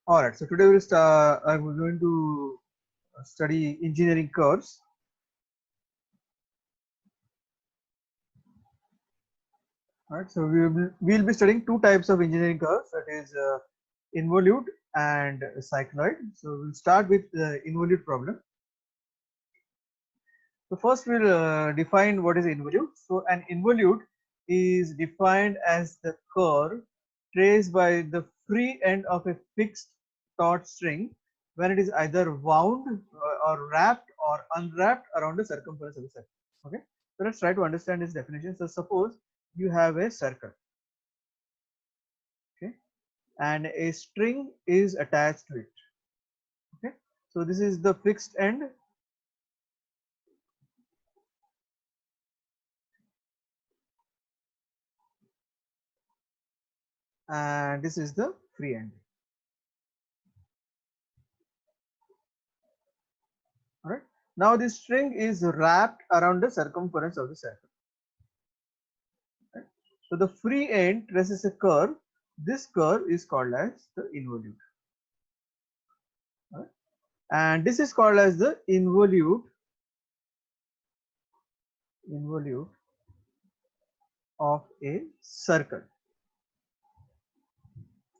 All right, so today we'll start. I'm going to study engineering curves. All right, so we'll be studying two types of engineering curves, that is involute and cycloid. So we'll start with the involute problem. So first we'll define what is involute. So an involute is defined as the curve traced by the free end of a fixed taut string when it is either wound or wrapped or unwrapped around the circumference of the circle. Okay, so let's try to understand this definition. So suppose you have a circle, okay, and a string is attached to it. Okay, so this is the fixed end, and this is the free end. All right. Now this string is wrapped around the circumference of the circle. Right? So the free end traces a curve. This curve is called as the involute. Right? And this is called as the involute of a circle.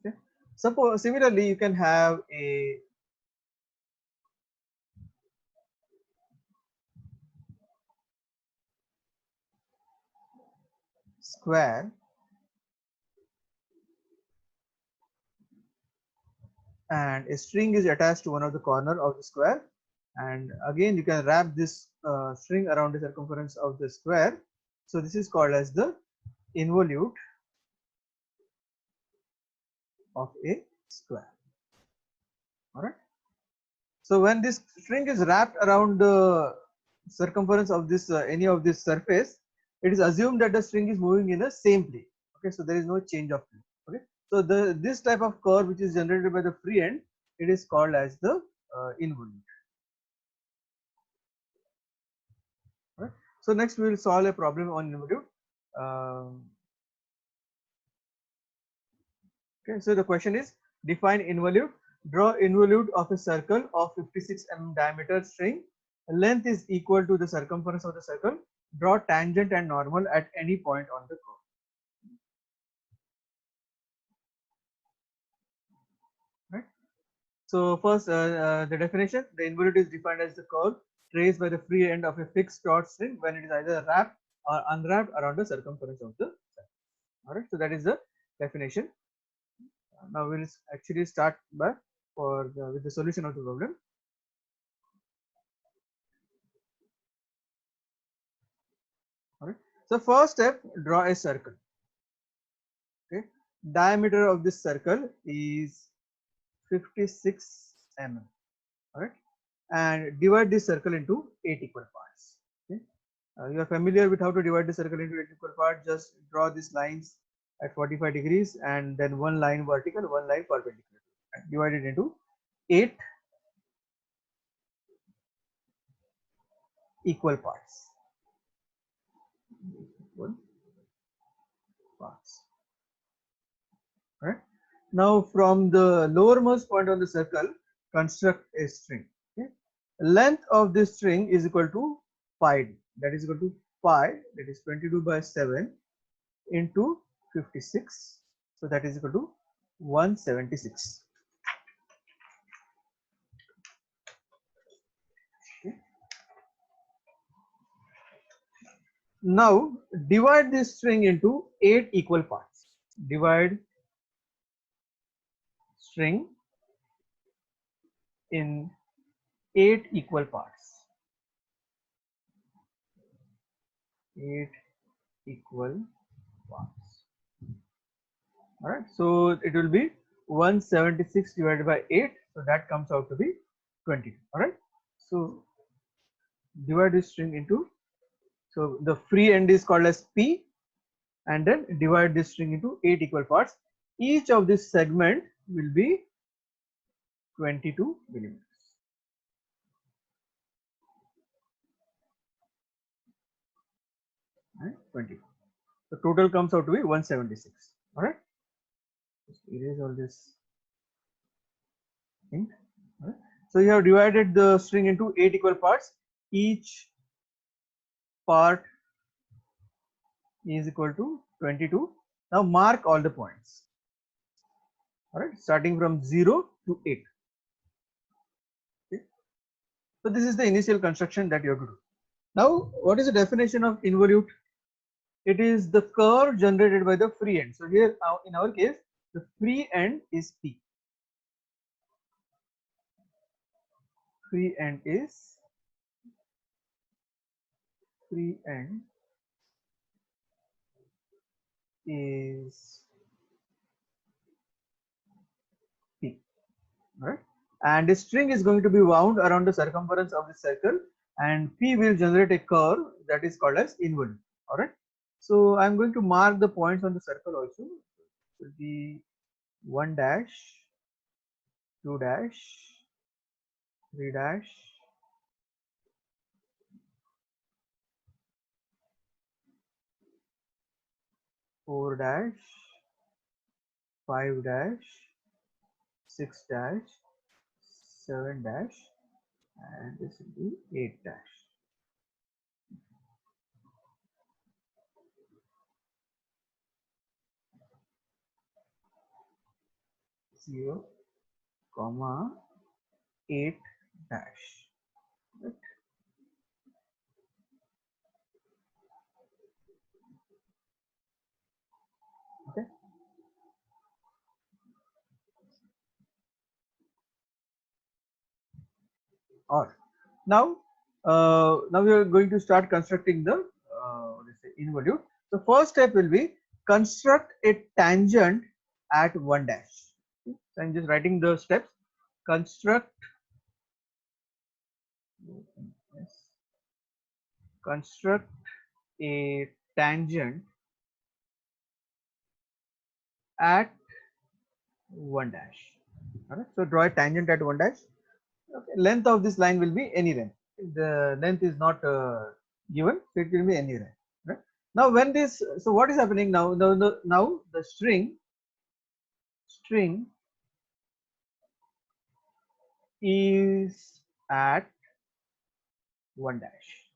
Okay. Suppose similarly you can have a square and a string is attached to one of the corner of the square, and again you can wrap this string around the circumference of the square. So this is called as the involute of a square. All right. So when this string is wrapped around the circumference of this any of this surface, it is assumed that the string is moving in the same plane. Okay, so there is no change of plane. Okay, so this type of curve which is generated by the free end, it is called as the involute. Right. So next we will solve a problem on involute. Okay, so the question is define involute. Draw involute of a circle of 56 mm diameter string. Length is equal to the circumference of the circle. Draw tangent and normal at any point on the curve. Right. So first the definition: the involute is defined as the curve traced by the free end of a fixed taut string when it is either wrapped or unwrapped around the circumference of the circle. All right. So that is the definition. Now we will actually start by with the solution of the problem. All right. So first step, draw a circle. Okay. Diameter of this circle is 56 mm. All right. And divide this circle into 8 equal parts. Okay. You are familiar with how to divide the circle into 8 equal parts. Just draw these lines at 45 degrees and then one line vertical, one line perpendicular, and divide it into 8 equal parts. Equal parts. Right. Now from the lowermost point on the circle, construct a string. Okay. Length of this string is equal to pi d, that is equal to pi, that is 22 by 7 into 56, so that is equal to 176. Okay. Now divide this string into 8 equal parts. Divide string in 8 equal parts. 8 equal parts. All right, so it will be 176 divided by 8, so that comes out to be 22. All right, so divide this string into, so the free end is called as P, and then divide this string into 8 equal parts. Each of this segment will be 22 millimeters. Right, 20. The total comes out to be 176. All right, just erase all this. int. Right? So you have divided the string into 8 equal parts. Each part is equal to 22. Now mark all the points. All right, starting from 0 to 8. Okay. So this is the initial construction that you have to do. Now, what is the definition of involute? It is the curve generated by the free end. So here, in our case, the free end is P. Free end is P. Right? And the string is going to be wound around the circumference of the circle, and P will generate a curve that is called as involute. All right. So I'm going to mark the points on the circle also. It will be 1 dash, 2 dash, 3 dash, 4 dash, 5 dash, 6 dash, 7 dash, and this will be 8 dash. Zero, comma, 8 dash. Right? Okay. Or now, now we are going to start constructing the let's say involute. The first step will be construct a tangent at 1 dash. Okay. So I'm just writing the steps. Construct a tangent at 1 dash. All right. So draw a tangent at 1 dash. Okay. Length of this line will be any length. The length is not given, so it will be any length. Right? Now, when this, so what is happening now? Now the string is at 1 dash.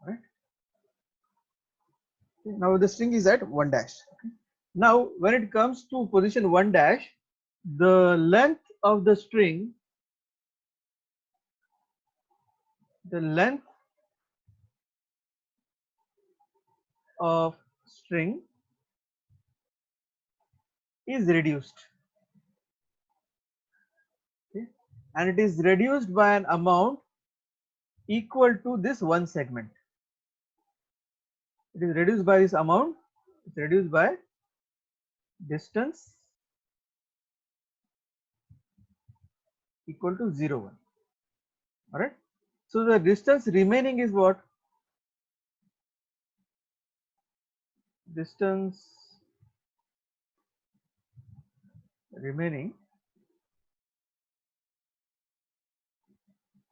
Right? Okay. Now the string is at 1 dash. Okay. Now, when it comes to position 1 dash, the length of the string, the length of string is reduced. Okay. And it is reduced by an amount equal to this one segment. It is reduced by this amount. It's reduced by distance equal to 0, 1. All right. So the distance remaining is what? Distance remaining,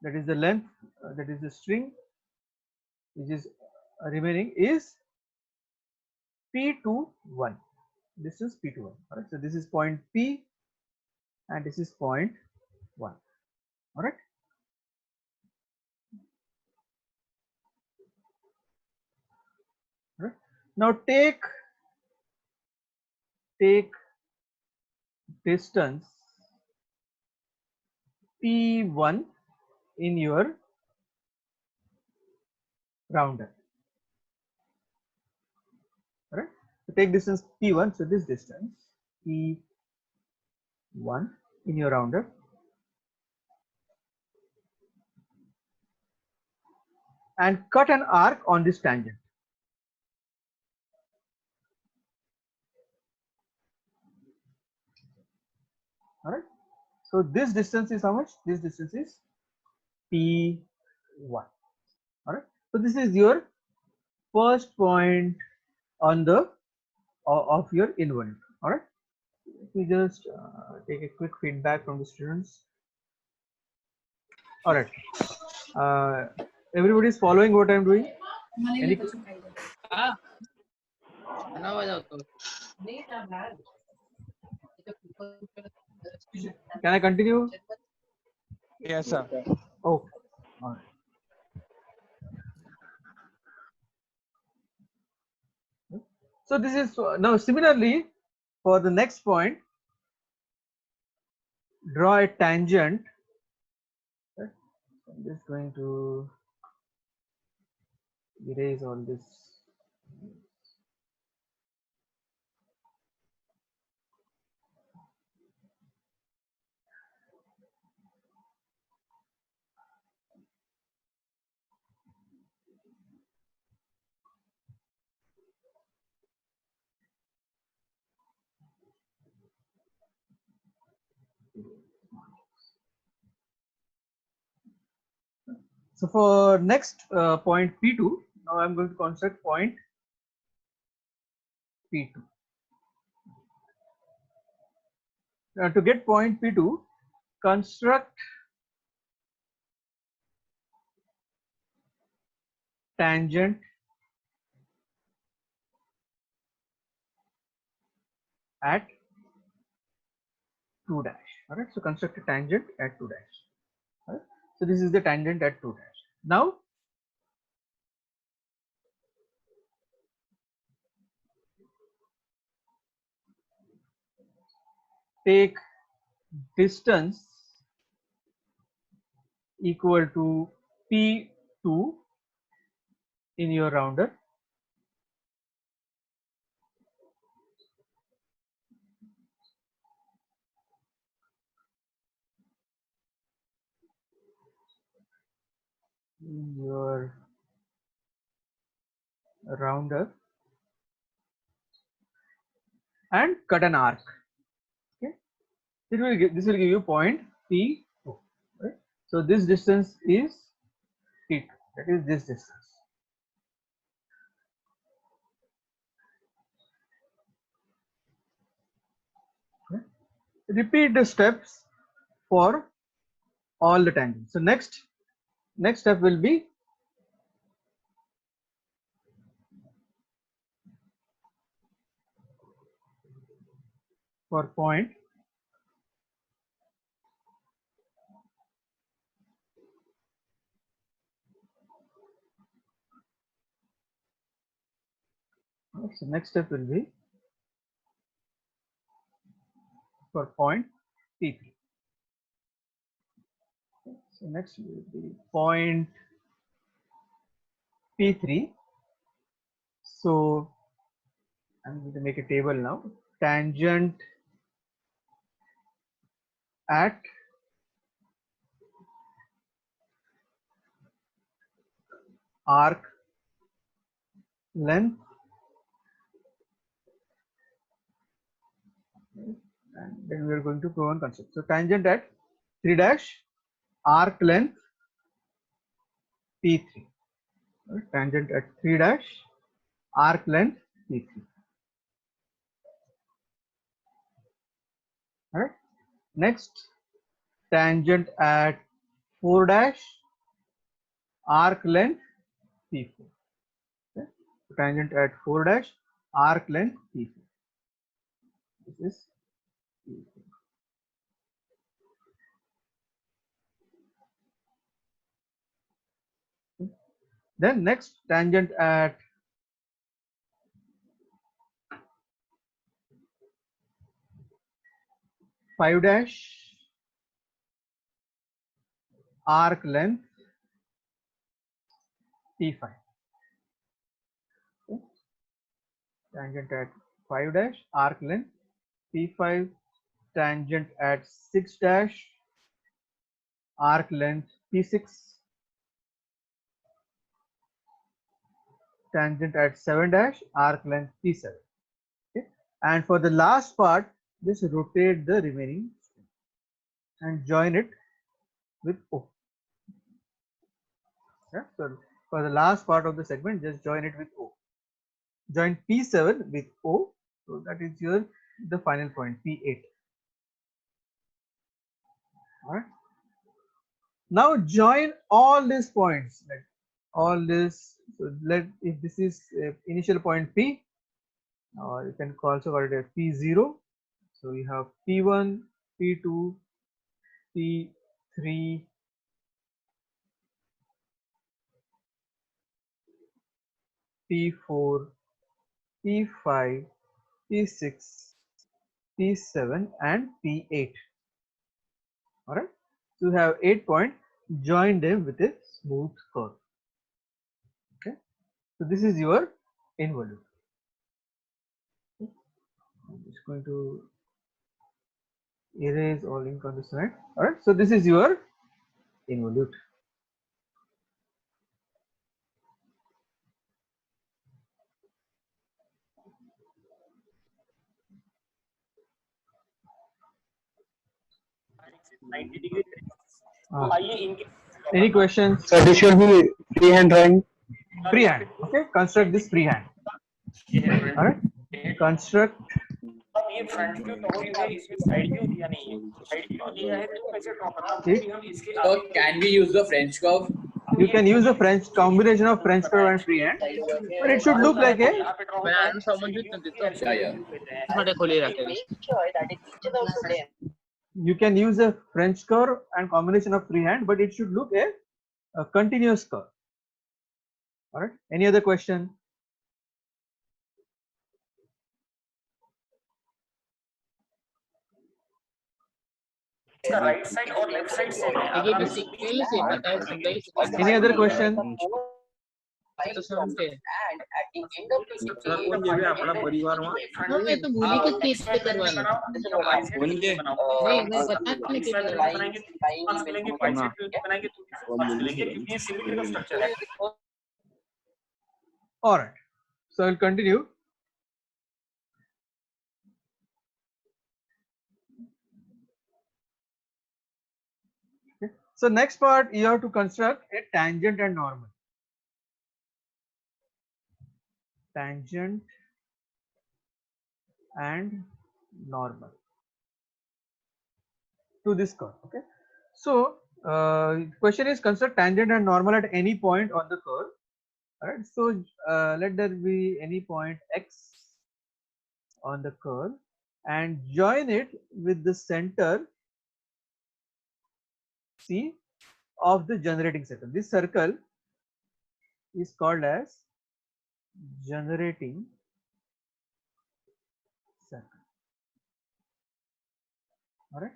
that is the length, that is the string which is remaining, is P to 1. Distance P to 1. All right. So this is point P and this is point 1. All right. All right. Now take distance P1 in your rounder. All right. So take distance P1. So this distance P1 in your rounder, and cut an arc on this tangent. All right. So this distance is how much? This distance is P1. All right. So this is your first point on the of your involute. All right. Let me just take a quick feedback from the students. All right. Everybody is following what I'm doing. Any? Can I continue? Yes, sir. Okay. All right. So this is now similarly for the next point, draw a tangent. Right? I'm just going to erase all this. So for next point P2, now I'm going to construct point P2. Now to get point P2, construct tangent at 2 dash. All right. So construct a tangent at 2 dash. All right. So this is the tangent at 2 dash. Now take distance equal to P2 in your rounder. In your rounder and cut an arc. Okay. This will give you point P2. Right? So this distance is P2. That is this distance. Okay. Repeat the steps for all the tangents. So next step will be for point so next step will be for point P3. So next will be point P3. So I'm going to make a table now. Tangent at arc length and then we are going to prove one concept. So tangent at 3 dash arc length P3. Right? Tangent at 3 dash arc length P3. Right? Next tangent at 4 dash arc length P4. Okay? So tangent at 4 dash arc length P4. This is P4. Okay. Then next tangent at 5 dash arc length P5. Okay. Tangent at 5 dash arc length P5. Tangent at 6 dash arc length P6. Tangent at 7 dash arc length P7. Okay. And for the last part, just rotate the remaining and join it with O. Yeah. So for the last part of the segment, just join it with O. Join P7 with O. So that is your the final point P8. All right. Now join all these points, like all this. So let if this is initial point P, or you can also call it as P0. So you have P1, P2, P3, 3, P4, P5, P6, P7 and P8. Alright, so you have 8 points, join them with a smooth curve. Okay, so this is your involute. I'm just going to erase all ink on the side. Alright, so this is your involute. Any questions? So this should be freehand drawing. Freehand. Okay, construct this freehand. Alright, construct. So can we use the French curve? You can use a French combination of French curve and freehand, but it should look like a. You can use a French curve and combination of freehand, but it should look a continuous curve. All right. Any other question? The right side or left side same है. Any other question? And at the end of the day, अपना परिवार वहाँ. मैं तो भूली के case पे करवाना. नहीं मैं बता नहीं के बनाएंगे. All right. So I'll continue. Okay. So next part you have to construct a tangent and normal. Tangent and normal to this curve. Okay, so question is construct tangent and normal at any point on the curve. All right, so let there be any point x on the curve and join it with the center C of the generating circle. This circle is called as generating circle. All right.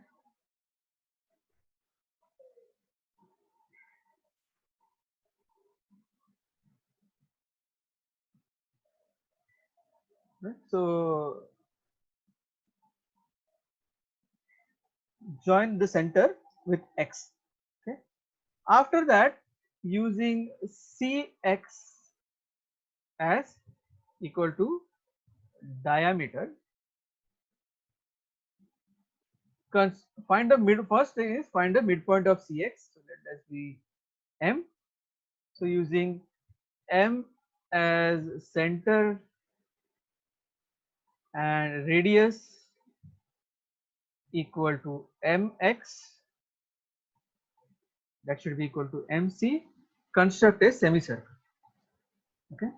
Right. So join the center with x. Okay. After that, using Cx as equal to diameter, find the mid. First thing is find the midpoint of Cx. So let that be M. So using M as center and radius equal to mx, that should be equal to mc. Construct a semicircle. Okay.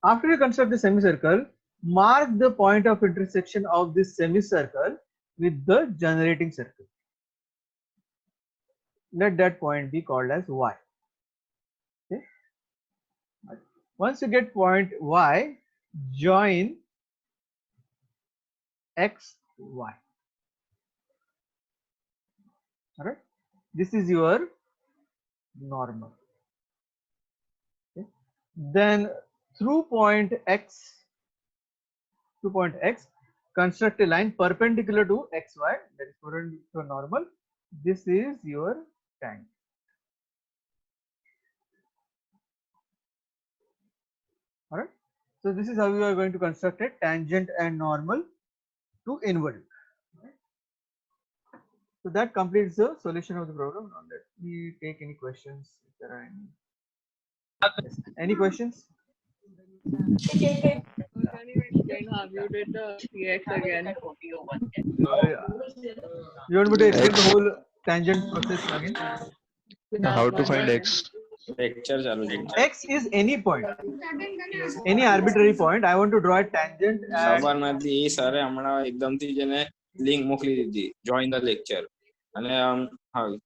After you construct the semicircle, mark the point of intersection of this semicircle with the generating circle. Let that point be called as y. Okay. Once you get point y, join x, y. All right. This is your normal. Okay. Then through point x, construct a line perpendicular to xy, that is perpendicular to normal. This is your tangent. All right. So this is how you are going to construct a tangent and normal to involute. So that completes the solution of the problem. Now let me take any questions if there are any. Yes. Any questions? Can you explain how you did the CX again? You want me to explain the whole tangent process again? How to find x? X is any point, any arbitrary point. I want to draw a tangent. સરે હમણાં એકદમથી જેને link મોકલી દીધી join the lecture અને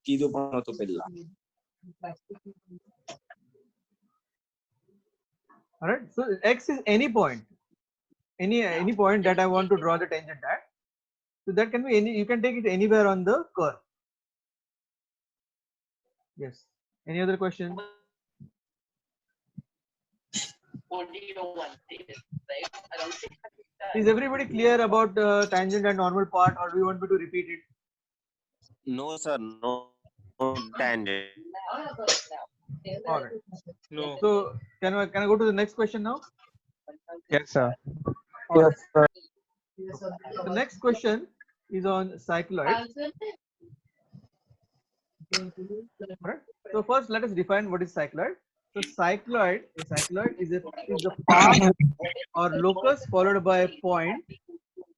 Kido pa to pella. All right. So x is any point, any point that I want to draw the tangent at. So that can be any. You can take it anywhere on the curve. Yes. Any other question? Is everybody clear about tangent and normal part, or do you want me to repeat it? No, sir. No tangent. All right. No. So can I go to the next question now? Yes, sir. All right. Yes, The next question is on cycloid. Alright. So first, let us define what is cycloid. So cycloid is the path or locus followed by a point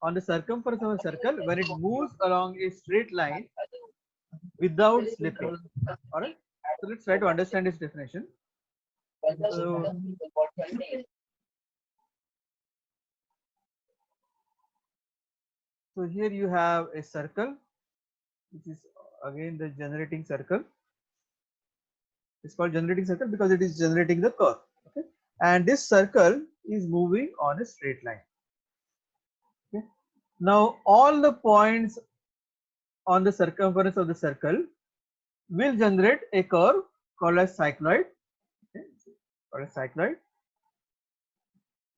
on the circumference of a circle when it moves along a straight line without slipping. Alright. So let's try to understand its definition. So here you have a circle, which is again the generating circle. It's called generating circle because it is generating the curve. Okay, and this circle is moving on a straight line. Okay, now all the points on the circumference of the circle will generate a curve called as cycloid. Okay, called as cycloid.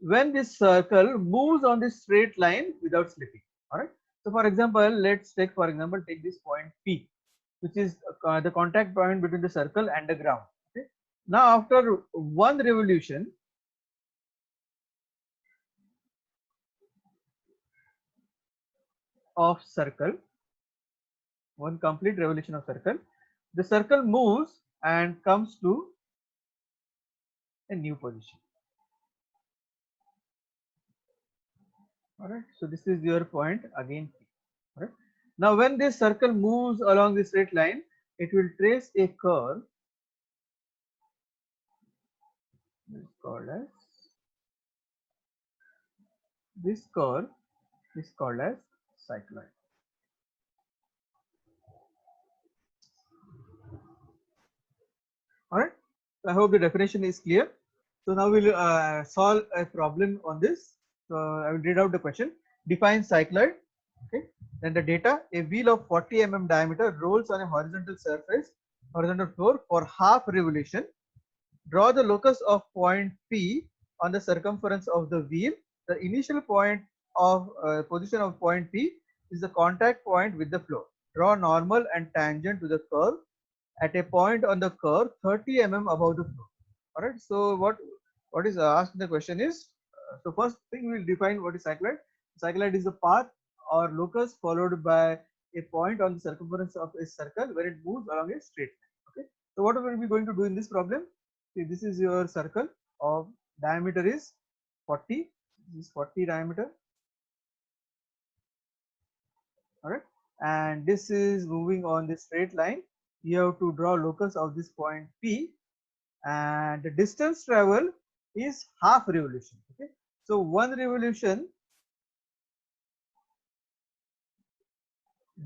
When this circle moves on this straight line without slipping. All right. So for example, let's take this point P, which is the contact point between the circle and the ground. Okay. Now after one revolution of circle, one complete revolution of circle, the circle moves and comes to a new position. All right. So this is your point again. All right. Now when this circle moves along the straight line, it will trace a curve. This curve is called as cycloid. All right. So I hope the definition is clear. So now we'll solve a problem on this. So I will read out the question. Define cycloid. Okay. Then the data: a wheel of 40 mm diameter rolls on a horizontal floor for half revolution. Draw the locus of point P on the circumference of the wheel. The initial point of position of point P is the contact point with the floor. Draw normal and tangent to the curve at a point on the curve 30 mm above the floor. All right. So what is asked in the question is, so first thing we'll define what is cycloid. Cycloid is the path or locus followed by a point on the circumference of a circle where it moves along a straight line. Okay. So what are we going to do in this problem? See, this is your circle of diameter is 40. This is 40 diameter. All right. And this is moving on the straight line. You have to draw locus of this point P, and the distance travel is half revolution. Okay. So one revolution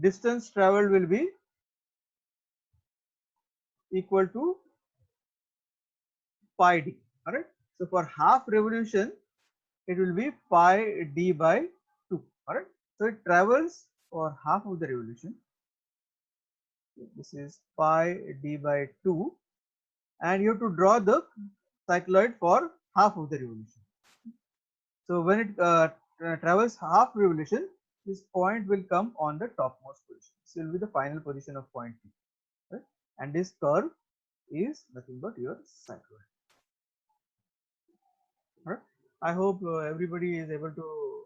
distance traveled will be equal to pi d. All right. So for half revolution, it will be pi d by 2. All right. So it travels for half of the revolution. This is pi d by 2, and you have to draw the cycloid for half of the revolution. So when it travels half revolution, this point will come on the topmost position. This will be the final position of point P. Right? And this curve is nothing but your cycloid. Right? I hope everybody is able to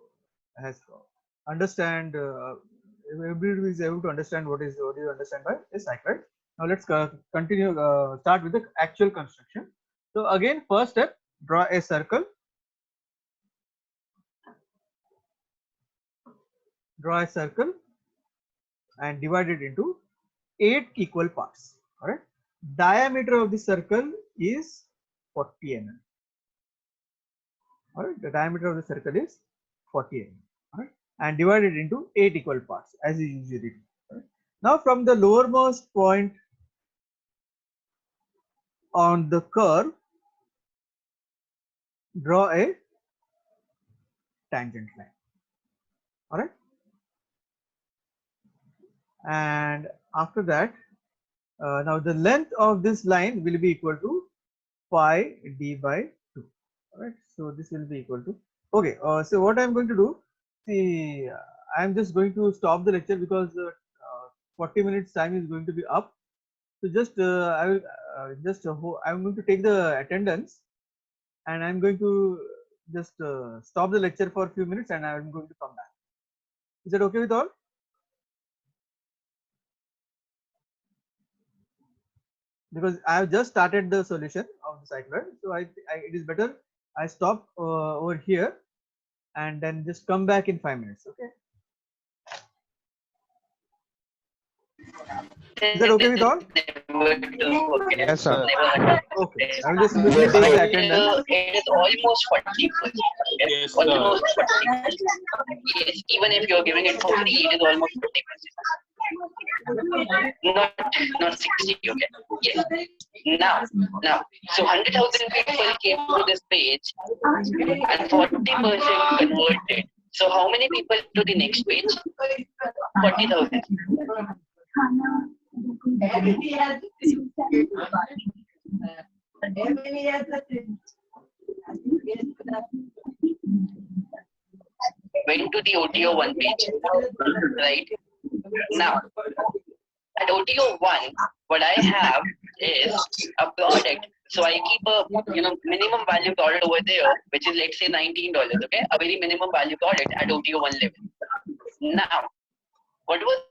understand. Everybody is able to understand what do you understand by a cycloid. Now let's continue. Start with the actual construction. So again, first step: draw a circle. Draw a circle and divide it into 8 equal parts. All right. Diameter of the circle is 40 mm. All right. The diameter of the circle is 40 mm. All right. And divide it into 8 equal parts as you usually do. Right? Now from the lowermost point on the curve, draw a tangent line. All right. And after that, now the length of this line will be equal to pi d by 2. All right. So this will be equal to, okay. So what I'm going to do, see, I'm just going to stop the lecture because 40 minutes time is going to be up. So just I will I'm going to take the attendance, and I'm going to just stop the lecture for a few minutes, and I'm going to come back. Is that okay with all? Because I have just started the solution of the cycloid, so it is better I stop over here and then just come back in 5 minutes. Okay. Is that okay with all? Yes, sir. Okay. I will just quickly take the attendance. It is almost 40%. Yes, Almost 40%. Yes, even if you're giving it for free, it is almost 40%. Not 60. Okay. Yes. Now, so 100,000 people came to this page, and 40% converted. So how many people to the next page? 40,000. Went to the OTO 1 page, right? Now, at OTO 1, what I have is a product. So I keep a minimum value product over there, which is, let's say, $19. Okay, a very minimum value product at OTO 1 level. Now, what was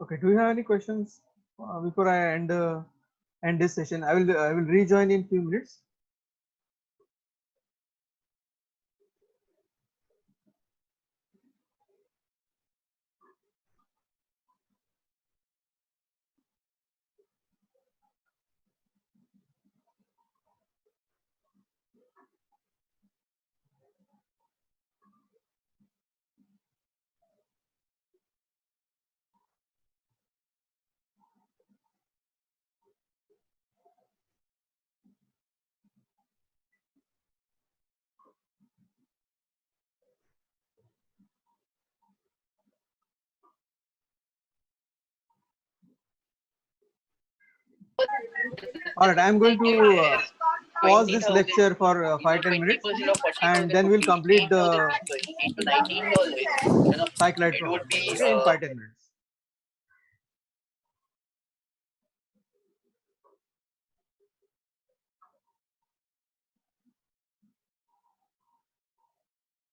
Okay. Do you have any questions before I end this session? I will rejoin in few minutes. All right. I'm going to pause this lecture for 5-10 minutes, and then we'll complete the $8 to $19, cycloid it problem. would be Okay, in 5-10 minutes.